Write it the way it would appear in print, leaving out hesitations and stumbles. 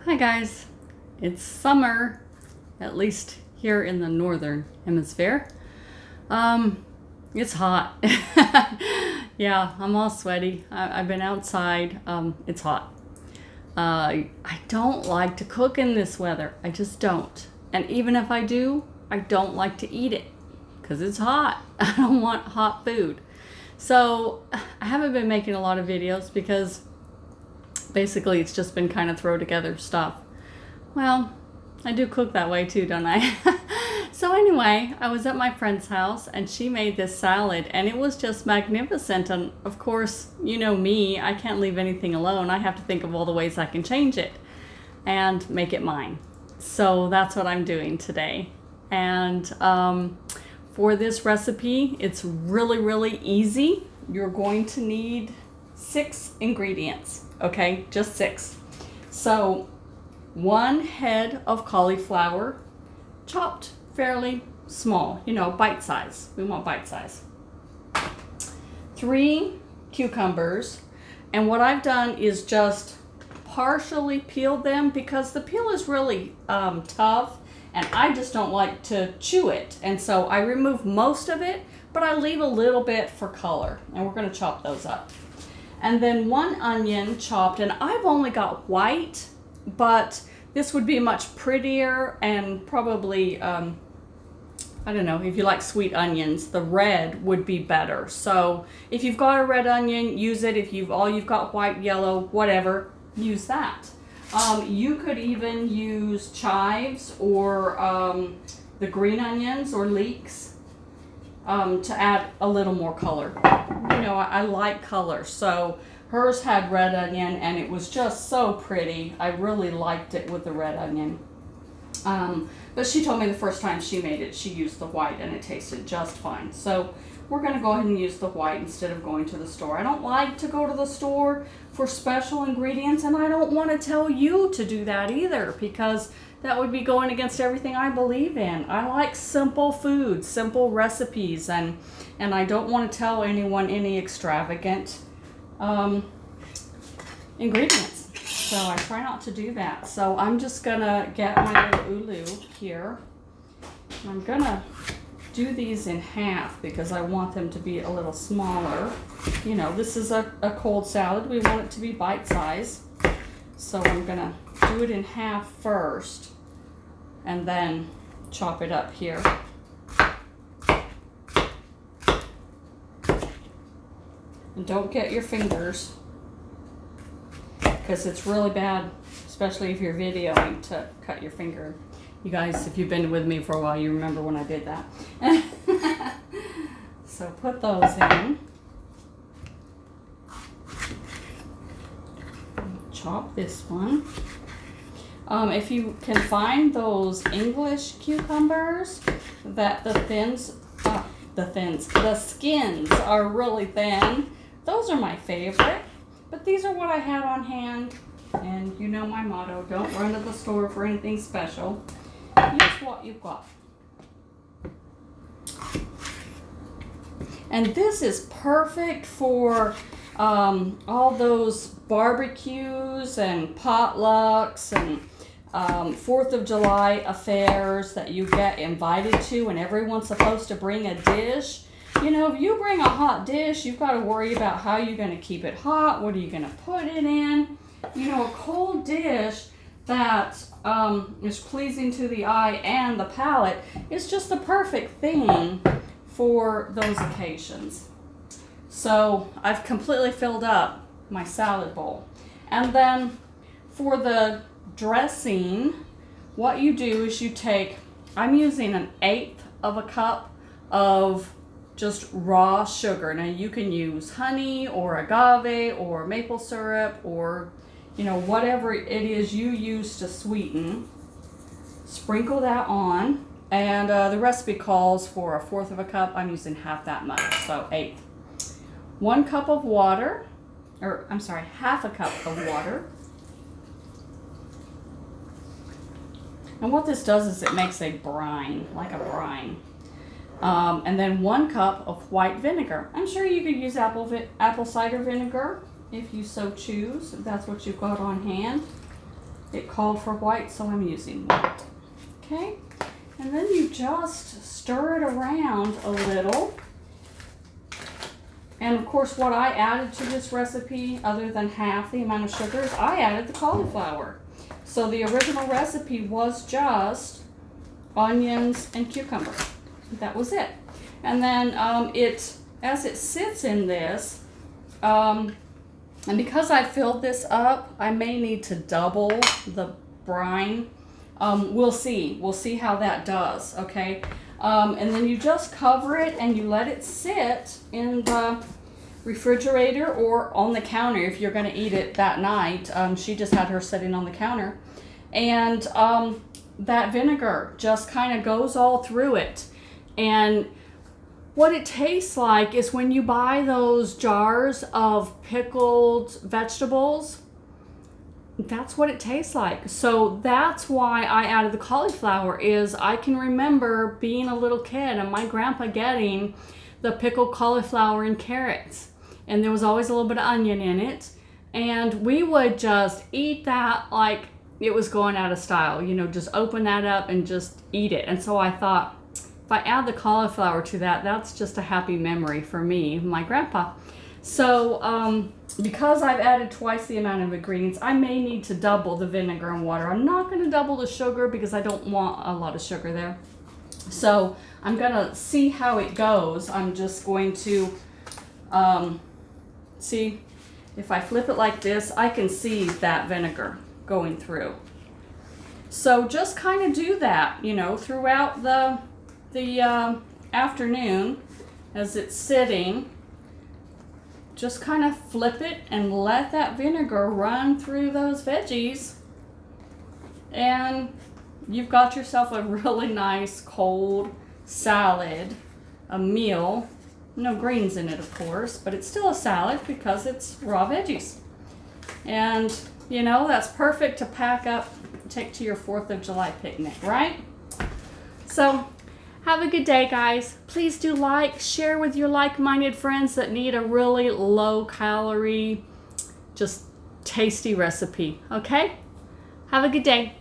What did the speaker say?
Hi guys, it's summer, at least here in the northern hemisphere. It's hot. Yeah, I'm all sweaty. I've been outside. It's hot. I don't like to cook in this weather. I just don't. And even if I do, I don't like to eat it because it's hot. I don't want hot food. So I haven't been making a lot of videos because basically it's just been kind of throw together stuff. Well, I do cook that way too, don't I? So anyway, I was at my friend's house and she made this salad and it was just magnificent. And of course, you know me, I can't leave anything alone. I have to think of all the ways I can change it and make it mine. So that's what I'm doing today. And for this recipe, it's really easy. You're going to need 6 ingredients, okay? Just 6. So 1 head of cauliflower, chopped fairly small, bite size. We want bite size. 3 cucumbers, and what I've done is just partially peeled them because the peel is really tough and I just don't like to chew it, and so I remove most of it, but I leave a little bit for color, and we're going to chop those up. And then 1 onion chopped, and I've only got white, but this would be much prettier and probably, I don't know, if you like sweet onions, the red would be better. So if you've got a red onion, use it. If you've got white, yellow, whatever, use that. You could even use chives or the green onions or leeks to add a little more color. I like color, so hers had red onion and it was just so pretty. I really liked it with the red onion. But she told me the first time she made it, she used the white and it tasted just fine. So we're going to go ahead and use the white instead of going to the store. I don't like to go to the store for special ingredients, and I don't want to tell you to do that either because that would be going against everything I believe in. I like simple food, simple recipes, and I don't want to tell anyone any extravagant ingredients. So I try not to do that. So I'm just gonna get my little ulu here. I'm gonna do these in half because I want them to be a little smaller. This is a cold salad. We want it to be bite size. So I'm gonna do it in half first and then chop it up here. And don't get your fingers because it's really bad, especially if you're videoing, to cut your finger. You guys, if you've been with me for a while, you remember when I did that. So put those in. Chop this one. If you can find those English cucumbers that the skins are really thin, those are my favorite. But these are what I had on hand, and you know my motto, don't run to the store for anything special. Use what you've got. And this is perfect for all those barbecues and potlucks and 4th of July affairs that you get invited to and everyone's supposed to bring a dish. If you bring a hot dish, you've got to worry about how you're going to keep it hot. What are you going to put it in? A cold dish that is pleasing to the eye and the palate is just the perfect thing for those occasions. So I've completely filled up my salad bowl. And then for the dressing, what you do is you take, I'm using 1/8 of a cup of just raw sugar. Now you can use honey or agave or maple syrup or whatever it is you use to sweeten. Sprinkle that on, and the recipe calls for 1/4 of a cup. I'm using half that much, so 1/8. 1 cup of water, or I'm sorry, half a cup of water. And what this does is it makes a brine, like a brine. And then 1 cup of white vinegar. I'm sure you could use apple cider vinegar if you so choose, if that's what you've got on hand. it called for white, so I'm using white. Okay, and then you just stir it around a little. And of course, what I added to this recipe, other than half the amount of sugar, is I added the cauliflower. So the original recipe was just onions and cucumber. That was it. And then as it sits in this, and because I filled this up, I may need to double the brine. We'll see. We'll see how that does, okay? And then you just cover it and you let it sit in the refrigerator or on the counter if you're going to eat it that night. She just had her sitting on the counter. And that vinegar just kind of goes all through it. And what it tastes like is when you buy those jars of pickled vegetables, that's what it tastes like. So that's why I added the cauliflower. Is I can remember being a little kid and my grandpa getting the pickled cauliflower and carrots, and there was always a little bit of onion in it, and we would just eat that like it was going out of style. You know, just open that up and just eat it. And so I thought, if I add the cauliflower to that, that's just a happy memory for me, my grandpa. So because I've added twice the amount of ingredients, I may need to double the vinegar and water. I'm not going to double the sugar because I don't want a lot of sugar there. So I'm going to see how it goes. I'm just going to see if I flip it like this, I can see that vinegar going through. So just kind of do that, you know, throughout the afternoon as it's sitting. Just kind of flip it and let that vinegar run through those veggies, and you've got yourself a really nice cold salad, a meal. No greens in it, of course, but it's still a salad because it's raw veggies. And you know, that's perfect to pack up, take to your 4th of July picnic, right? So have a good day, guys. Please do like, share with your like-minded friends that need a really low-calorie, just tasty recipe, okay? Have a good day.